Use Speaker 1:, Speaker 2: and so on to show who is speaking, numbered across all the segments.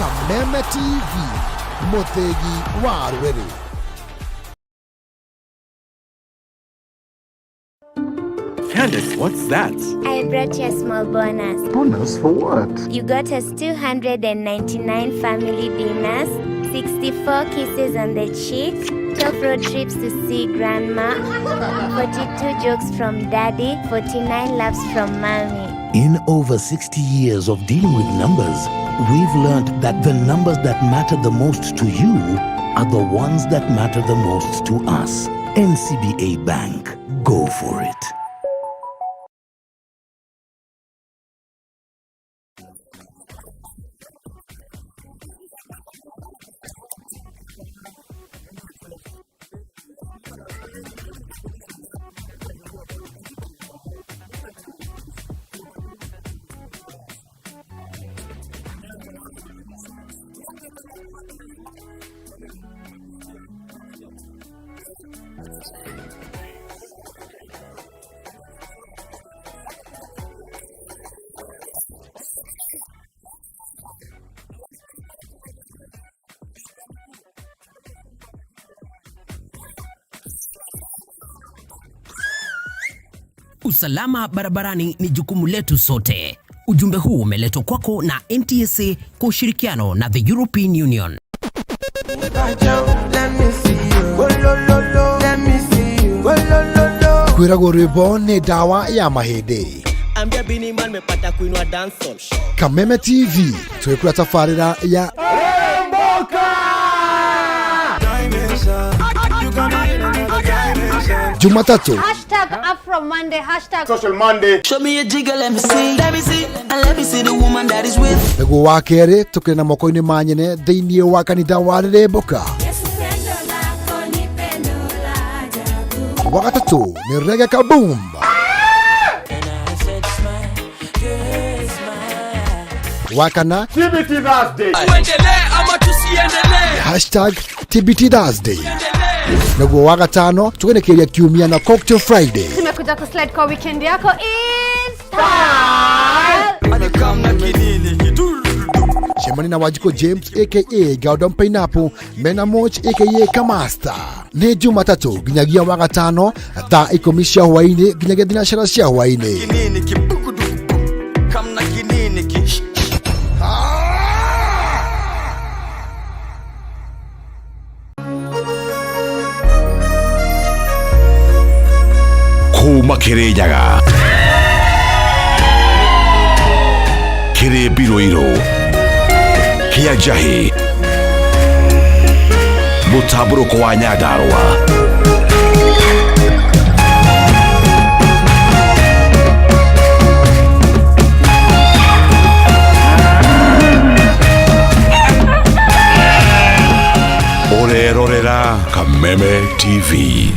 Speaker 1: Kameme TV, Motegi Warwere.
Speaker 2: Candace, what's that?
Speaker 3: I brought you a small bonus.
Speaker 1: Bonus for what?
Speaker 3: You got us 299 family dinners, 64 kisses on the cheek, 12 road trips to see grandma, 42 jokes from daddy, 49 laughs from mommy.
Speaker 4: In over 60 years of dealing with numbers, we've learned that the numbers that matter the most to you are the ones that matter the most to us. NCBA Bank. Go for it.
Speaker 5: Usalama barabarani ni jukumu letu sote. Ujumbe huu umeletwa kwako na NTSA kwa ushirikiano na the European Union.
Speaker 1: Kwirago Ribo ni dawa ya mahede.
Speaker 6: Ambia bini man mepata kuinua dancehall.
Speaker 1: Kameme TV, tuwekula tafarira ya Jumatatu.
Speaker 7: Afro Monday,
Speaker 8: Social Monday.
Speaker 6: Show me a jiggle, let me see, and let me see the woman that is with.
Speaker 1: Nego wakere tukina mokoini manyene dhini wa kanitha wa Reboka. Wakatatu ni Reggae Kaboom. Wakana
Speaker 8: TBT Thursday.
Speaker 1: Hashtag TBT Thursday. Nego wakatano tukenekeria kiumia na Cocktail Friday.
Speaker 7: Tumekuja kuslide kwa weekend yako in style.
Speaker 1: Shemani na Wajiko James aka Gaudon Pineapple, Mena Moch aka Kamasta. Ni Jumatatu ginyagia wakatano thaa 10 cia hwaini ginyagia thinacara cia hwaini.
Speaker 2: Kuma Kirinyaga, Kiri Biroiro, Kiajahi, Mutaburuko wa Nyandarua. Orerorera Kameme TV.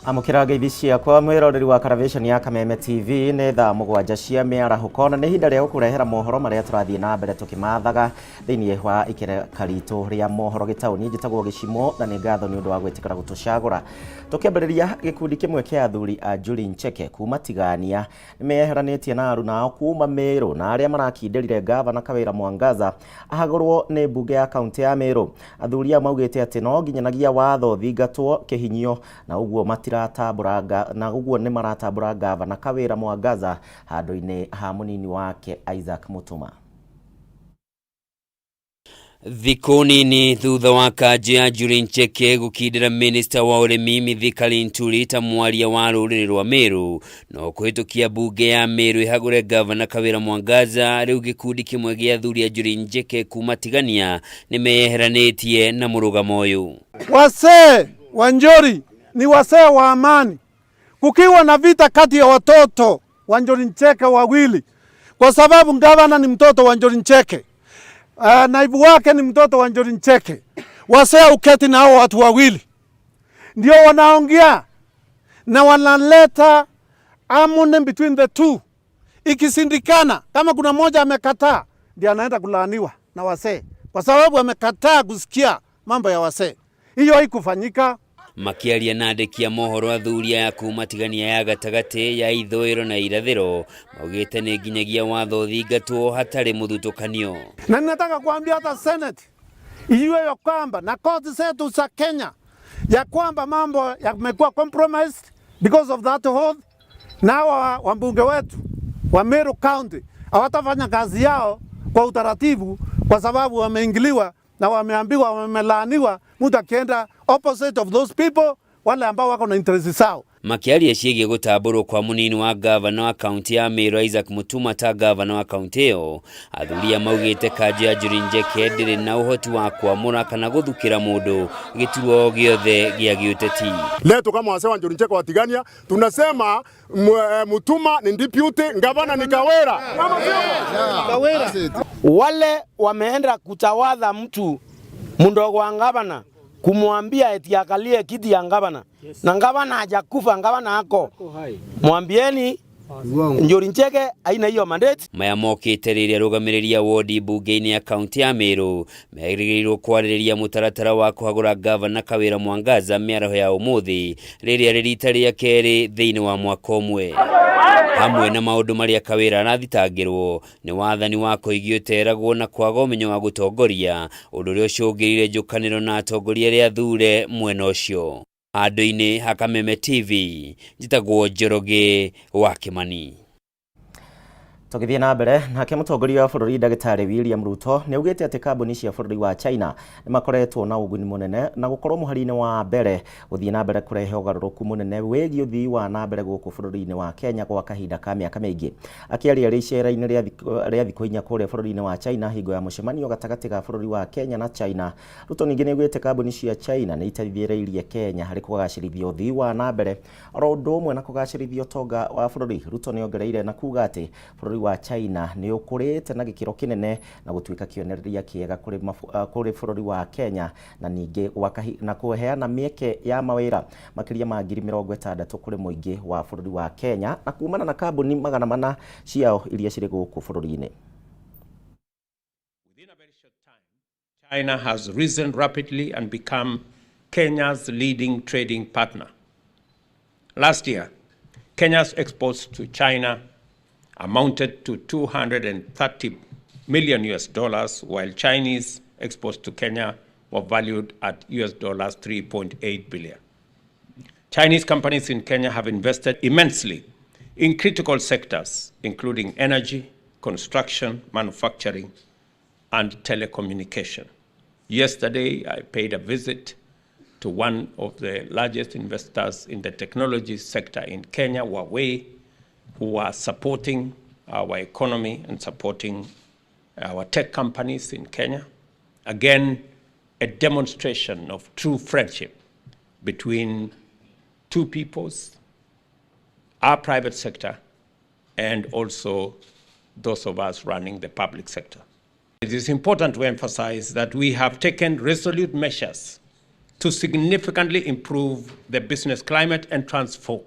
Speaker 9: Amukira gaibici yakwa mwiroreri wa Karavation ya Kameme TV ne thaa mugwanja cia miarahuko na ni hinda ria gukurehera mohoro maria turathie na mbere tukimathaga thiini wa ikere karito ria mohoro Gitau ni njitagwo Gicimo na ni ngatho ni undu wa gwetikira gutucagura tukiambiriria gikundi kimwe kia athuri a Juri Ncheke kuma Tigania nimeheranitie na aruna ao kuma Meru na aria marakinderire gavana Kawira Mwangaza ahagurwo ni bunge ya kaunti ya Meru. Athuri maugite ati no nginyanagia watho thingatwo kihinyio na uguo matirataburaga na uguo ni maratabura gavana Kawira Mwangaza handu-ini ha munini wake Isaac Mutuma.
Speaker 10: Thikũ nini thutha wa kanja ya Njuri Ncheke gũkindĩra minista wa ũrĩmi Mithika Linturi ta mwaria wa rũrĩrĩ rwa Meru no kũhĩtũkia bunge ya Meru ĩhagũre gavana Kawĩra Mwangaza, rĩu gĩkundi kĩmwe gĩa athuri a Njuri Ncheke kuma Tigania nĩmeyeheranĩtie na mũrũgamo ũyũ.
Speaker 11: Wasee wa Njuri ni wasee wa amani. Kukiwa na vita kati ya watoto wa Njuri Ncheke wawili, kwa sababu gavana ni mtoto wa Njuri Ncheke, naibu wake ni mtoto wa Njuri Ncheke, wasee uketi na hao watu wawili ndio wanaongea na wanaleta amune between the two. Ikisindikana kama kuna mmoja amekataa, ndio anaenda kulaaniwa na wasee kwa sababu amekataa kusikia mambo ya wasee. Hiyo haikufanyika.
Speaker 10: Makiaria na andĩki a mohoro athuri ya kuma Tigania ya gatagatĩ ya ithũĩro na irathĩro maugĩte nĩ nginyagia watho thingatwo hatarĩ mũthutũkanio.
Speaker 11: Na ninataka kuambia hata Senate ijue ya kwamba na koti zetu za Kenya ya kwamba mambo yamekuwa compromised because of that hold. Na wambunge wetu wa Meru County hawatafanya kazi yao kwa utaratibu kwa sababu wameingiliwa na wameambiwa, wamelaaniwa. Mtu akienda opposite of those people, wale ambao wako na interest zao.
Speaker 10: Makiaria ciĩgiĩ gũtambũrwo kwa mũnini wa gavana wa kaunti ya Meru Isaac Mutuma ta gavana wa kaunti ĩyo, athuri maugĩte kanja ya Njuri Ncheke ndĩrĩ na ũhoti wa kwamũra kana gũthukĩra mũndũ gĩturwa gĩothe gĩa gĩũteti.
Speaker 8: Leo kama wasee wa Njuri Ncheke wa Tigania tunasema Mutuma ni deputy, gavana ni Kawĩra.
Speaker 11: Kawĩra.
Speaker 12: Wale wameenda kutawadha mtu mdogo wa gavana kumwambia eti akalie kiti ya gavana. Yes. Na gavana hajakufa, gavana ako. Mwambieni Njuri Ncheke haina hiyo mandate.
Speaker 10: Maya mokĩte rĩrĩa arũgamĩrĩri a wodi bunge-inĩ ya kaunti ya Meru merĩgĩrĩirwo kwarĩrĩria mũtaratara wa kũhagũra gavana Kawĩra Mwangaza mĩaraho ya ũmũthĩ rĩrĩa rĩrita rĩa kerĩ thĩinĩ wa mwaka ũmwe. Hamwe na maũndũ marĩa Kawĩra arathitangĩrwo nĩ wathani wa kũigio teragwo na kwaga ũmenyo wa gũtongoria, ũndũ ũrĩa ũcũngĩrĩire njũkanĩro na atongoria arĩa athure mwena ũcio. Handũ-inĩ ha Kameme TV, njĩtagwo Njoroge wa Kimani.
Speaker 9: Tũgĩthiĩ na mbere, nake mũtongoria wa bũrũri Ndagĩtarĩ William Ruto nĩ augĩte atĩ kambuni cia bũrũri wa China nĩ makoretwo na ũguni mũnene na gũkorwo mũhari-inĩ wa mbere gũthiĩ na mbere kũrehe ũgarũrũku mũnene wĩgiĩ ũthii wa na mbere gũkũ bũrũri-inĩ wa Kenya gwa kahinda ka mĩaka mĩingĩ. Akĩaria rĩ icera-inĩ rĩa thikũ inya kũrĩa bũrũri-inĩ wa China hingo ya mũcemanio gatagatĩ ga bũrũri wa Kenya na China, Ruto ningĩ nĩ augĩte kambuni cia China nĩ iteithĩrĩirie Kenya harĩ kũgacĩrithia ũthii wa na mbere oro ũndũ ũmwe na kũgacĩrithia ũtonga wa bũrũri. Ruto nĩ ongereire na kuuga atĩ bũrũri wa China nĩ ũkũrĩte na gĩkĩro kĩnene na gũtuĩka kĩonereria kĩega kũrĩ bũrũri wa Kenya na ningĩ na kũheana mĩeke ya mawĩra makĩria ma 60,000 kũrĩ mũingĩ wa bũrũri wa Kenya na kumana na kambuni 400 ciao iria cirĩ gũkũ bũrũri-inĩ.
Speaker 13: Within a very short time, China has risen rapidly and become Kenya's leading trading partner. Last year, Kenya's exports to China amounted to $230 million, while Chinese exports to Kenya were valued at $3.8 billion. Chinese companies in Kenya have invested immensely in critical sectors, including energy, construction, manufacturing, and telecommunication. Yesterday, I paid a visit to one of the largest investors in the technology sector in Kenya, Huawei, who are supporting our economy and supporting our tech companies in Kenya. Again, a demonstration of true friendship between two peoples, our private sector, and also those of us running the public sector. It is important to emphasize that we have taken resolute measures to significantly improve the business climate and transform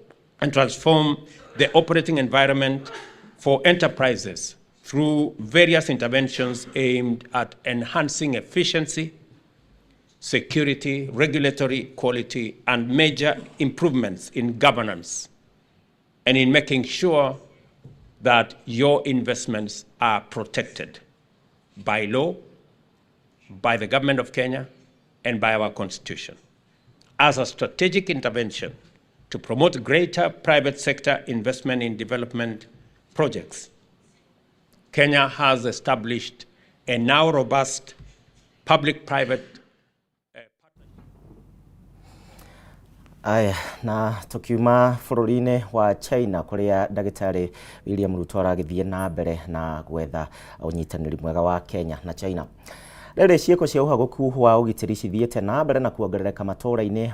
Speaker 13: the operating environment for enterprises through various interventions aimed at enhancing efficiency, security, regulatory quality, and major improvements in governance, and in making sure that your investments are protected by law, by the government of Kenya, and by our constitution. As a strategic intervention to promote greater private sector investment in development projects, Kenya has established a now robust public-private.
Speaker 9: Aya, na tukiuma bururi-ini wa China kuria ndagitari William Ruto aragithie na mbere na gwetha unyitanĩri mwega wa Kenya na China. Rĩrĩ ciĩko cia ũhaguku wa ũgitĩri cithiĩte na mbere na kuongerereka matũũra-inĩ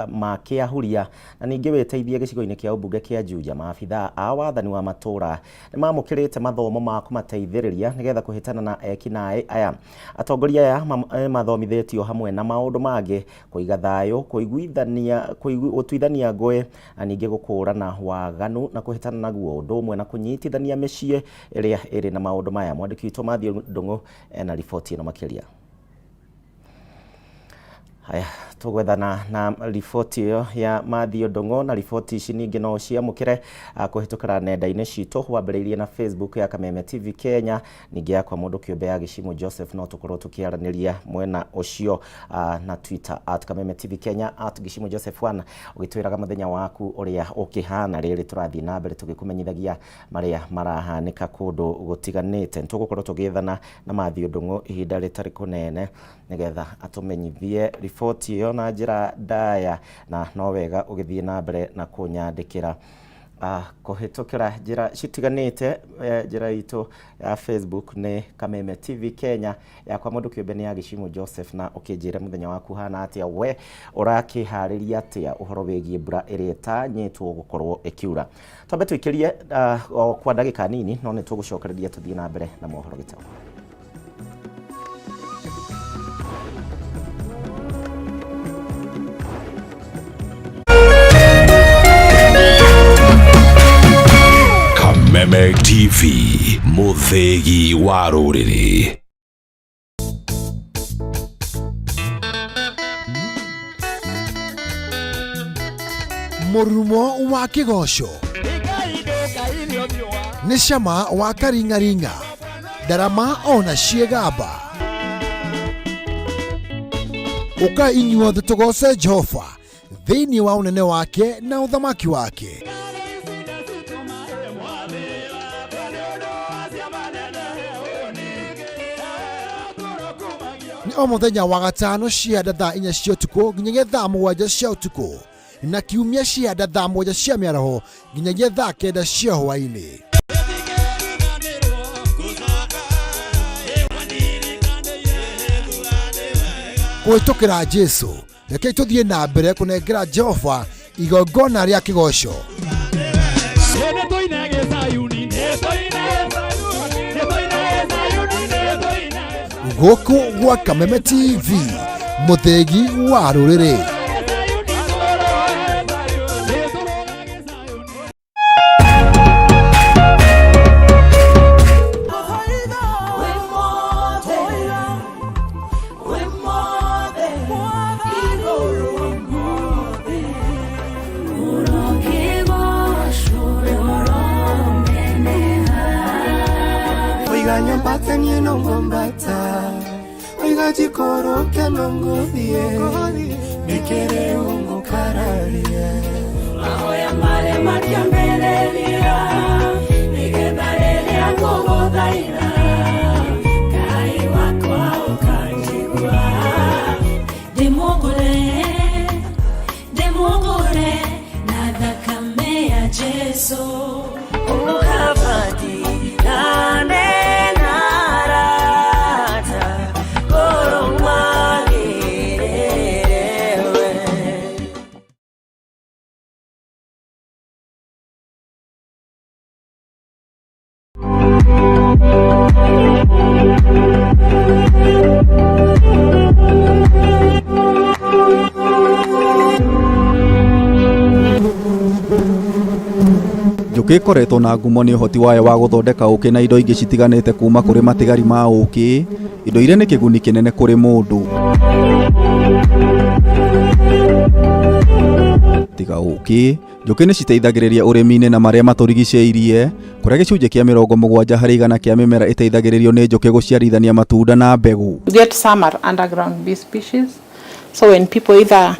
Speaker 9: ma kĩahuria na ningĩ wĩteithie gĩcigo-inĩ kĩa ũmbunge kĩa Juja. Maabithaa a wathani wa matũũra nĩ mamũkĩrĩte mathomo ma kũmateithĩrĩria nĩgetha kũhĩtana na ekinaĩ aya. Atongoria aya mathomithĩtio hamwe na maũndũ mangĩ kũiga thayũ, gũtuithania ngũĩ na ningĩ gũkũũrana waganu na kũhĩtana naguo, ũndũ ũmwe na kũnyitithania mĩciĩ ĩrĩa ĩrĩ na maũndũ maya. Mwandĩki witũ Matthew Ndung'u ena riboti ĩno makĩria. Haya, tugwethana na riboti ĩyo ya Matthew Ndung'u, na riboti ici ningĩ no ciamũkĩre kũhĩtũkĩra nenda-inĩ citũ wambĩrĩirie na Facebook ya Kameme TV Kenya, ningĩ yakwa mũndũ kĩũmbe ya Gĩchimũ Joseph no tũkorwo tũkĩaranĩria mwena ũcio na Twitter @Kameme TV Kenya @Gĩchimũ Joseph 1 ũgĩtwĩraga mũthenya waku ũrĩa ũkĩhana. Rĩrĩ tũrathiĩ na mbere tũgĩkũmenyithagia marĩa marahanĩka kũndũ gũtiganĩte. Nĩtũgũkorwo tũgĩethana na Matthew Ndung'u ihinda rĩtarĩ kũnene nĩgetha atũmenyithie riboti ĩyo na njĩra ndaya, na no wega ũgĩthiĩ na mbere na kũnyandĩkĩra kũhĩtũkĩra njĩra citiganĩte. Njĩra itũ ya Facebook nĩ Kameme TV Kenya, yakwa mũndũ kĩũmbe nĩ ya Gĩchimũ Joseph, na ũkĩnjĩre mũthenya waku hana atĩa, we ũrakĩharĩria atĩa ũhoro wĩgiĩ mbura ĩrĩa ĩtanyĩtwo gũkorwo ĩkiura. Twambe twĩkĩrie kwa ndagĩka nini, no nĩ tũgũcokereria tũthiĩ na mbere na mohoro Gitau.
Speaker 2: Kameme TV, mũthĩgi wa rũrĩrĩ.
Speaker 1: Mũrumo wa kĩgoco nĩ cama wa karingaringa, ndarama ona ciĩgamba. Ũka inyuothe tũgoce Jehova thĩinĩ wa ũnene wake na ũthamaki wake. Ni o mũthenya wa gatano cianda thaa 4 cia ũtukũ nginyagia thaa 7 cia ũtukũ, na kiumia cianda thaa 1 cia mĩaraho nginyagia thaa 9 cia hwaĩ-inĩ. Kũhĩtũkĩra Jesũ, rekei tũthiĩ na mbere kũnengera Jehova igongona rĩa kĩgoco. Gũkũ gwa Kameme TV, mũthĩgi wa rũrĩrĩ.
Speaker 14: Ikoretwo na ngumo nĩ ũhoti wayo wa gũthondeka ũkĩ na indo ingĩ citiganĩte kuma kũrĩ matigari ma ũkĩ, indo iria nĩ kĩguni kĩnene kũrĩ mũndũ. Tiga ũkĩ, njũkĩ nĩ citeithagĩrĩria ũrĩmi-inĩ na marĩa matũrigicĩirie, kũrĩa gĩcunjĩ kĩa 70% kĩa mĩmera ĩteithagĩrĩrio nĩ njũkĩ gũciarithania matunda na mbegũ.
Speaker 15: You get some are underground bee species, so when people either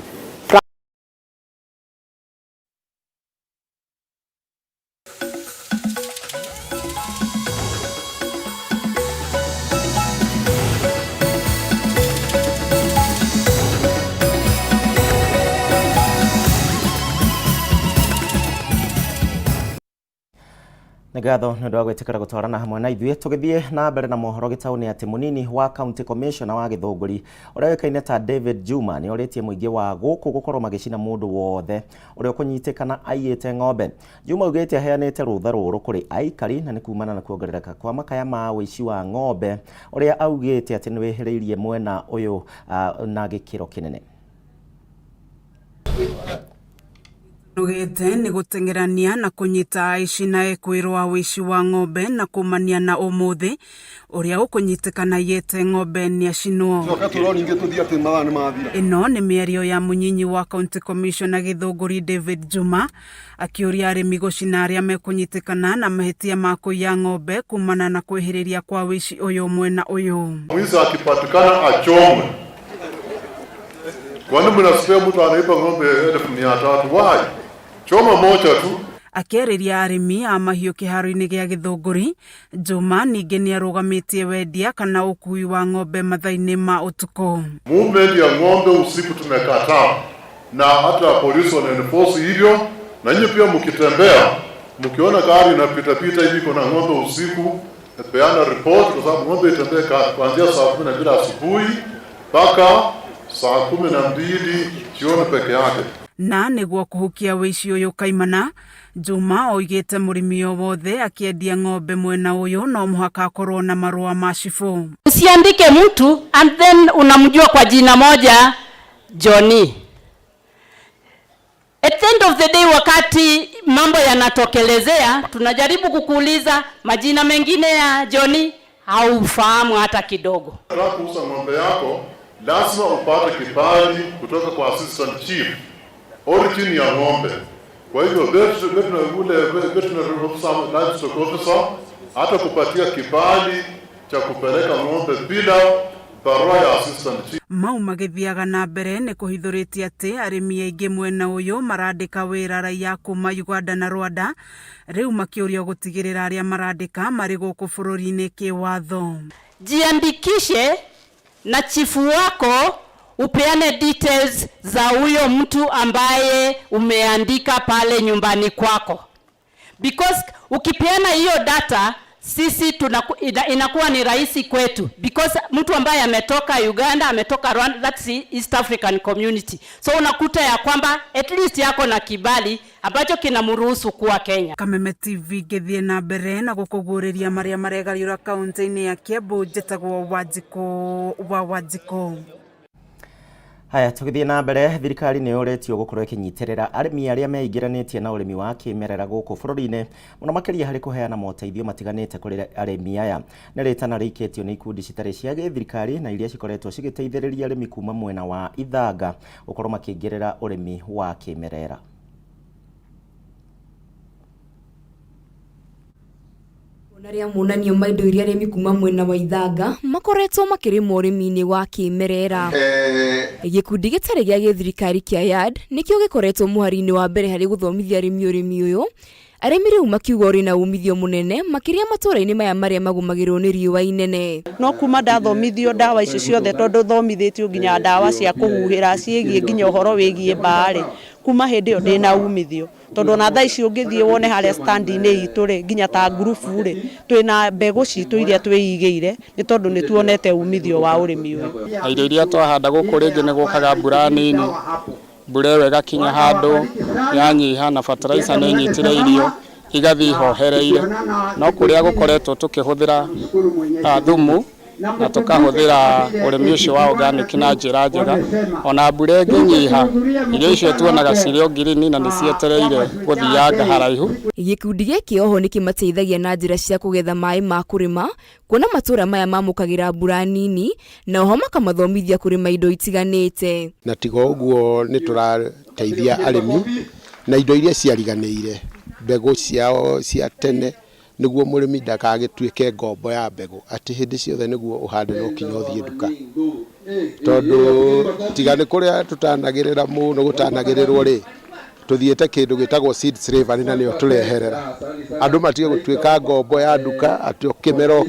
Speaker 9: Ngatho nĩ ndagwetekera gũtwarana hamwe na ithuĩ tũgĩthiĩ na mbere na mohoro Gitau nĩ atĩ mũnini wa county commissioner wa Gĩthũngũri ũrĩa wĩkaine ta David Juma nĩ orĩtie mũingĩ wa gũkũ gũkorwo magĩcina mũndũ wothe ũrĩa kũnyitĩkana aiyĩte ng'ombe. Juma augĩte aheanĩte rũtha rũrũ kũrĩ aikari na nĩ kumana na kuongerereka kwa makaya ma ũici wa ng'ombe ũrĩa augĩte atĩ nĩ wĩhĩrĩirie mwena ũyũ na gĩkĩro kĩnene.
Speaker 16: Nugete ni gutengerania na kunyita aici na ekwirwa wici wa ng'ombe na kumania na umuthi uria ukunyitikana yete ng'ombe ni acinwo. Ino ni mĩario ya mũnyinyi wa county commissioner Gĩthũngũri David Juma akiuria arĩmi gũcina arĩa mekunyitikana na mahĩtia ma kũiya ng'ombe kumana na kwĩhĩrĩria kwa wici ũyũ mwena ũyũ.
Speaker 17: Mwizi akipatikana achomwe. Kwani mnasikia mtu anaiba ng'ombe 1300? Why? Choma moja tu.
Speaker 16: Akĩarĩria arĩmi a mahiũ kĩharo-inĩ gĩa Gĩthũngũri, Juma ningĩ nĩ arũgamĩtie wendia kana ũkui wa ng'ombe mathaa-inĩ ma ũtukũ.
Speaker 17: Movement ya ng'ombe usiku tumekataa, na hata polisi wanaenforce hivyo, na nyinyi pia mkitembea mkiona gari inapita hivi kuna ng'ombe usiku, peana report, kwa sababu ng'ombe itembee kuanzia saa 12 asubuhi mpaka saa 12 jioni peke yake.
Speaker 16: Na nĩguo kũhukia wĩici ũyũ kaimana, Juma oigĩte mũrĩmi o wothe akĩendia ng'ombe mwena ũyũ no mũhaka akorwo na marũa ma cibũ.
Speaker 18: Usiandike mtu and then unamjua kwa jina moja Johnny. At the end of the day, wakati mambo yanatokelezea, tunajaribu kukuuliza majina mengine ya Johnny haufahamu hata kidogo.
Speaker 17: Unataka kuuza ng'ombe yako, lazima upate kibali kutoka kwa assistant chief, origin ya ng'ombe. Kwa hivyo veterinary officer hata kupatia kibali cha kupeleka ng'ombe bila barua ya assistant chief.
Speaker 16: Mau magĩthiaga na mbere nĩ kũhithũrĩtie atĩ arĩmi aingĩ mwena ũyũ marandĩka wĩra raia kuma Uganda na Rwanda, rĩu makĩũrio gũtigĩrĩra arĩa marandĩka marĩ gũkũ bũrũri-inĩ kĩwatho.
Speaker 18: Jiandikishe na chifu wako upeane details za huyo mtu ambaye umeandika pale nyumbani kwako, because ukipeana hiyo data sisi inakuwa ni rahisi kwetu, because mtu ambaye ametoka Uganda, ametoka Rwanda, that's East African community, so unakuta ya kwamba at least yako na kibali ambacho kinamruhusu kuwa Kenya.
Speaker 16: Kameme TV gĩthiĩ na mbere na gũkũgũrĩria marĩa maregariũra kaunti-inĩ ya Kiambu, njĩtagwo Wanjikũ.
Speaker 9: Haya, tũgĩthiĩ na mbere, thirikari nĩ yoretio gũkorwo ĩkĩnyitĩrĩra arĩmi arĩa meingĩranĩtie na ũrĩmi wa kĩmerera gũkũ bũrũri-inĩ, mũno makĩria harĩ kũheana moteithio matiganĩte kũrĩ arĩmi aya. Nĩ rĩtana rĩikĩtio nĩ ikundi citarĩ cia gĩthirikari na iria cikoretwo cigĩteithĩrĩria arĩmi kuma mwena wa ithanga gũkorwo makĩingĩrĩra ũrĩmi wa kĩmerera.
Speaker 19: Onaria monanio ma indo iria arĩmi kuma mwena wa ithanga makoretwo makĩrĩma ũrĩmi-inĩ wa kĩmerera. Gĩkundi gĩtarĩ gĩa gĩthirikari kĩa YAD nĩkĩo gĩkoretwo mũhari-inĩ wa mbere harĩ gũthomithia arĩmi ũrĩmi ũyũ. Arĩmi rĩu makiuga ũrĩ na umithio mũnene makĩria matũũra-inĩ maya marĩa magũmagĩrwo nĩ riũa inene.
Speaker 20: No kuma ndathomithio ndawa ici ciothe tondũ thomithĩtio nginya ndawa cia kũhuhĩra ciĩgiĩ nginya ũhoro wĩgiĩ mbaa-rĩ, kuma hĩndĩ ĩyo ndĩ na umithio tondũ na thaa ici ũngĩthiĩ wone harĩa stand-inĩ itũ-rĩ nginya ta ngurubu-rĩ twĩna mbegũ citũ iria twĩigĩire nĩ tondũ nĩ tuonete umithio wa ũrĩmi ũyũ.
Speaker 21: Indo iria twahanda gũkũ rĩngĩ nĩ gũkaga mbura nini, mbura ĩyo ĩgakinya handũ yanyiha na fertilizer nĩ nyitĩre irio igathiĩ ihohereire, no kũrĩa gũkoretwo tũkĩhũthĩra thumu na tukahũthĩra ũrĩmi ũcio wa organic na njĩra njega, ona mbura ĩngĩnyiha irio icio tuonaga cirĩ o ngirini na nĩ cietereire gũthianga haraihu.
Speaker 19: Gĩkundi gĩkĩ oho nĩ kĩmateithagia na njĩra cia kũgetha maĩ ma kũrĩma, kuona matũũra maya mamũkagĩra mbura nini na oho makamathomithia kũrĩma indo itiganĩte.
Speaker 22: Na tiga ũguo nĩ tũrateithia arĩmi na indo iria ciariganĩire, mbegũ ciao cia tene, nĩguo mũrĩmi ndakagĩtuĩke ngombo ya mbegũ atĩ hĩndĩ ciothe nĩguo ũhande no kinya ũthiĩ nduka, tondũ tiga nĩ kũrĩa tũtanagĩrĩra mũno gũtanagĩrĩrwo-rĩ, tũthiĩte kĩndũ gĩtagwo seed slavery na nĩyo tũreherera andũ matige gũtuĩka ngombo ya nduka atĩ ũkĩmera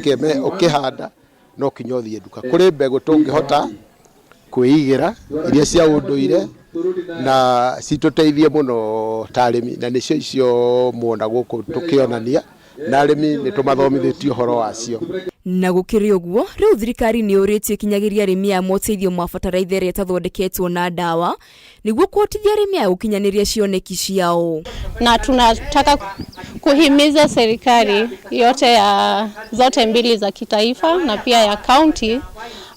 Speaker 22: ũkĩhanda no kinya ũthiĩ nduka. Kũrĩ mbegũ tũngĩhota kwĩigĩra iria cia ũndũire na citũteithie mũno ta arĩmi, na nĩcio icio muona gũkũ tũkĩonania na arĩmi nĩ tũmathomithĩtie ũhoro wacio.
Speaker 19: Na gũkĩrĩ ũguo rĩu thirikari nĩ ũrĩtie kinyagiria arĩmi a moteithio ma bataraitha ĩrĩa ĩtathondeketwo na ndawa nĩguo kũhotithia arĩmi a gũkinyanĩria cioneki ciao.
Speaker 3: Na tunataka kuhimiza serikali yote ya zote mbili za kitaifa na pia ya county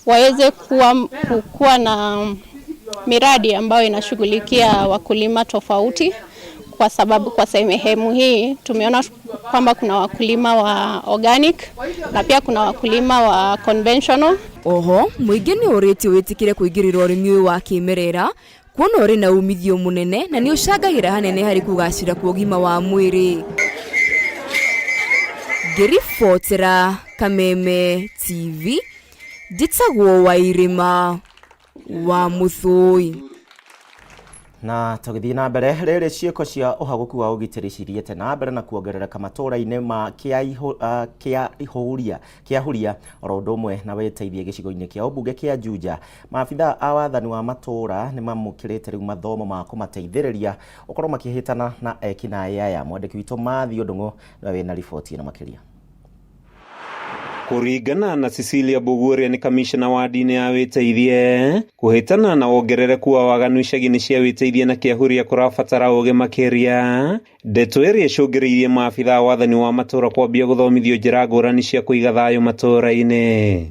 Speaker 3: waweze kuwa na miradi ambayo inashughulikia wakulima tofauti, kwa sababu kwa sehemu hii tumeona kwamba kuna wakulima wa organic na pia kuna wakulima wa conventional.
Speaker 19: Oho muingĩ nĩ ũrĩtio wĩtĩkĩre kũingĩrĩra ũrĩmi ũyũ wa kĩmerera kuona ũrĩ na umithio mũnene na nĩ ũcangagĩra hanene harĩ kũgacĩra kwa ũgima wa mwĩrĩ. Ngĩribotera Kameme TV, njĩtagwo Wairĩma wa Mũthũi.
Speaker 9: Na tũgĩthiĩ na mbere, rĩrĩ ciĩko cia ũhagũku wa ũgitĩri cithiĩte na mbere na kuongerereka matũũra-inĩ ma kĩahuria oro ũndũ ũmwe na wĩteithie gĩcigo-inĩ kĩa ũmbunge kĩa Juja. Maabithaa a wathani wa matũũra nĩ mamũkĩrĩte rĩu mathomo ma kũmateithĩrĩria gũkorwo makĩhĩtana na ekinaĩ aya. Mwandĩki witũ Mathio Ndung'u na wĩna riboti ĩno makĩria.
Speaker 4: Kuringana na Cecilia Buguria ni kamishna wa dini ya wĩteithie kuhĩtana na wongerereku wa waganu icagi-inĩ cia wĩteithie na kĩahuria kũrabatara ũgĩ makĩria. Ndeto ĩrĩa icũngĩrĩirie maabithaa wathani wa matũũra kwambia gũthomithio njĩra ngũrani cia kũiga thayũ matũũra-inĩ.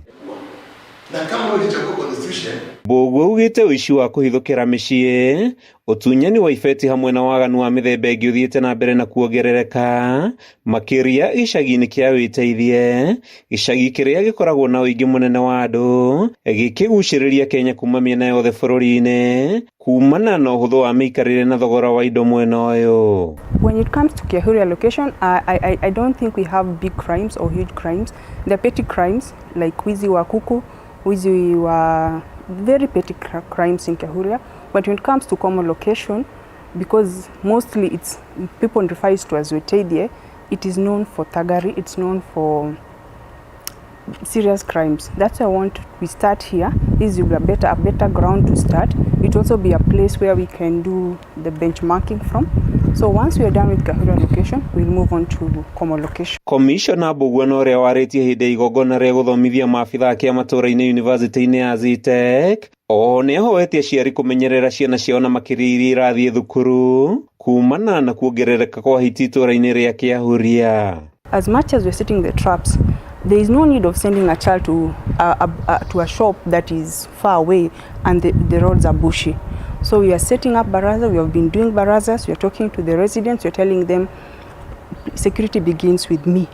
Speaker 23: Na kama ulichagua constitution
Speaker 4: Boguo ugĩte ũici wa kũhithũkĩra mĩciĩ, ũtunyani wa ibeti hamwe na waganu wa mĩthemba ĩngĩ ũthiĩte na mbere na kuongerereka makĩria gĩcagi-inĩ kĩa wĩteithie, gĩcagi kĩrĩa gĩkoragwo na ũingĩ mũnene wa andũ, gĩkĩgucĩrĩria Kenya kuma mĩena yothe bũrũri-inĩ kumana na ũhũthũ wa mĩikarĩre na thogora wa indo mwena ũyũ.
Speaker 24: When it comes to Kiahuria location, I don't think we have big crimes or huge crimes. The petty crimes like wizi wa kuku, wizi wa very petty crimes in Kiahuria. But when it comes to common location, because mostly it's people refer to as Wetedie, it is known for thuggery, it's known for serious crimes. That's why we start here. This will be a better ground to start. It will also be a place where we can do the benchmarking from. So once we are done with Kiahuria location, we'll move on to common location.
Speaker 4: Commissioner Bugwana ũrĩa warĩtie hĩndĩ ya igongona rĩa gũthomithia maabithaa kĩa matũũra-inĩ university-inĩ ya Zitek, o nĩ ahoetie aciari kũmenyerera ciana ciao na makĩria iria irathiĩ thukuru kumana na kuongerereka kwa hiti itũũra-inĩ rĩa Kiahuria.
Speaker 24: As much as we're setting the traps, there is no need of sending a child to a shop that is far away and the roads are bushy. So we are setting up baraza, we have been doing barazas, we are talking to the residents, we are telling them security begins with me.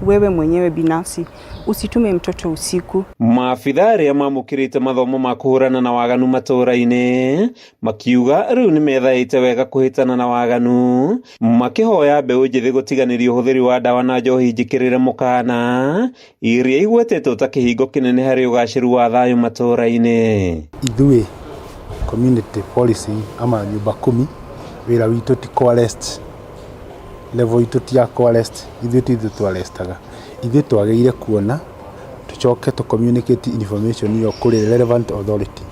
Speaker 24: Wewe mwenyewe binafsi usitume mtoto usiku.
Speaker 4: Maabithaa arĩa mamũkĩrĩte mathomo ma kũhũrana na waganu matũũra-inĩ makiuga rĩu nĩ methaĩte wega kũhĩtana na waganu, makĩhoya mbeũ njĩthĩ gũtiganĩria ũhũthĩri wa ndawa na njohi njĩkĩrĩre mũkana iria igwetetwo ta kĩhingo kĩnene harĩ ũgacĩru wa thayũ matũũra-inĩ.
Speaker 25: Ithuĩ community policy ama nyumba 10 wĩra witũ ti coalesced, level itũ ti ya coalesced, ithuĩ twarestaga. Ithuĩ twagĩrĩire kuona tũcoke to communicate information iyo kũrĩ relevant authority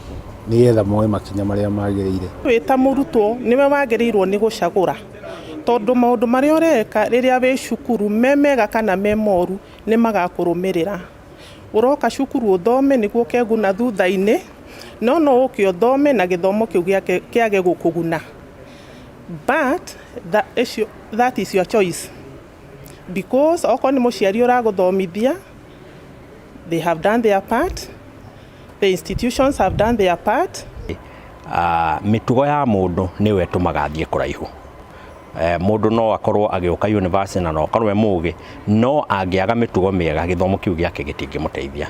Speaker 25: nĩgetha moe makinya marĩa magĩrĩire.
Speaker 26: Wĩta mũrutwo nĩwe wagĩrĩirwo nĩ gũcagũra, tondũ maũndũ marĩa ũreka rĩrĩa wĩ cukuru memega kana memoru nĩ magakũrũmĩrĩra. Ũroka cukuru ũthome nĩguo keguna thutha-inĩ, no ũke ũthome na gĩthomo kĩu kĩage gũkũguna. But that is your choice, because okorwo nĩ mũciari ũragũthomithia, they have done their part, the institutions have done their part.
Speaker 27: Mĩtugo ya mũndũ nĩwe ĩtũmaga athiĩ kũraihu. Mũndũ no akorwo agĩũka university na no akorwo mũũgĩ, no angĩaga mĩtugo mĩega gĩthomo kĩu gĩake gĩtingĩmũteithia.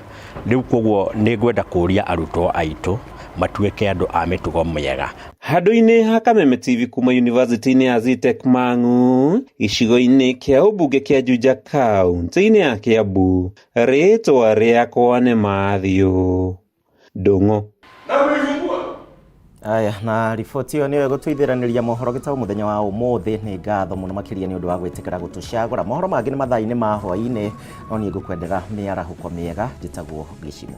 Speaker 27: Rĩu koguo nĩ ngwenda kũria arutwo aitũ matuĩke andũ a mĩtugo mĩega.
Speaker 4: Handũ-inĩ ha Kameme TV kuma university-inĩ ya Zitek Mang'u, gĩcigo-inĩ kĩa ũmbunge kĩa Juja kaunti-inĩ ya Kiambu, rĩtwa rĩakwa nĩ Mathio Ndung'u.
Speaker 9: Aya, na riboti ĩyo nĩyo gũtuithĩranĩria mohoro Gitau mũthenya wa ũmũthĩ. Nĩ ngatho mũno makĩria nĩ ũndũ wa gwĩtĩkĩra gũtũcagũra. Mohoro mangĩ nĩ mathaa-inĩ ma hwaĩ-inĩ, no niĩ ngũkwendera mĩarahũko mĩega. Njĩtagwo Gĩcimo.